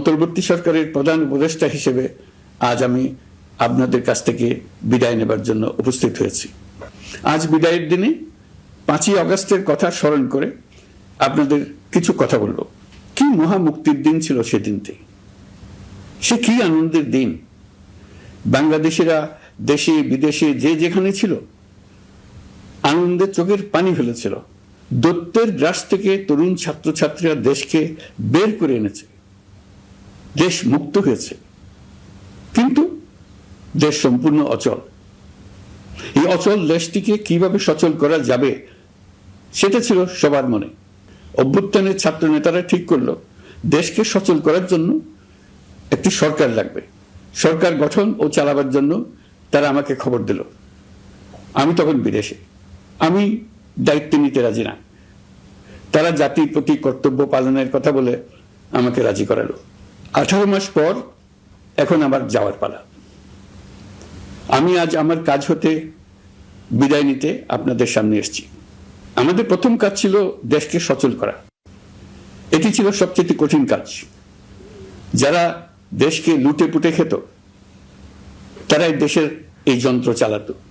অন্তর্বর্তী সরকারের প্রধান উপদেষ্টা হিসেবে আজ আমি আপনাদের কাছ থেকে বিদায় নেবার জন্য উপস্থিত হয়েছি। আজ বিদায়ের দিনে 5ই আগস্টের কথা স্মরণ করে আপনাদের কিছু কথা বলবো। কি মহা মুক্তির দিন ছিল সেদিনটি, সে কি আনন্দের দিন। বাংলাদেশিরা দেশে বিদেশে যে যেখানে ছিল আনন্দে চোখের পানি ফেলেছিল। দৈত্যের গ্রাস থেকে তরুণ ছাত্রছাত্রীরা দেশকে বের করে এনেছে, দেশ মুক্ত হয়েছে। কিন্তু দেশ সম্পূর্ণ অচল। এই অচল দেশটিকে কিভাবে সচল করা যাবে সেটা ছিল সবার মনে। অভ্যুত্থানের ছাত্র নেতারা ঠিক করলো দেশকে সচল করার জন্য একটি সরকার লাগবে। সরকার গঠন ও চালাবার জন্য তারা আমাকে খবর দিল। আমি তখন বিদেশে, আমি দায়িত্ব নিতে রাজি না। তারা জাতির প্রতি কর্তব্য পালনের কথা বলে আমাকে রাজি করালো। 18 মাস পর এখন আমার যাওয়ার পালা। আমি আজ আমার কাজ হতে বিদায় নিতে আপনাদের সামনে এসেছি। আমাদের প্রথম কাজ ছিল দেশকে সচল করা। এটি ছিল সবচেয়ে কঠিন কাজ। যারা দেশকে লুটে পুটে খেত তারাই দেশের এই যন্ত্র চালাতো।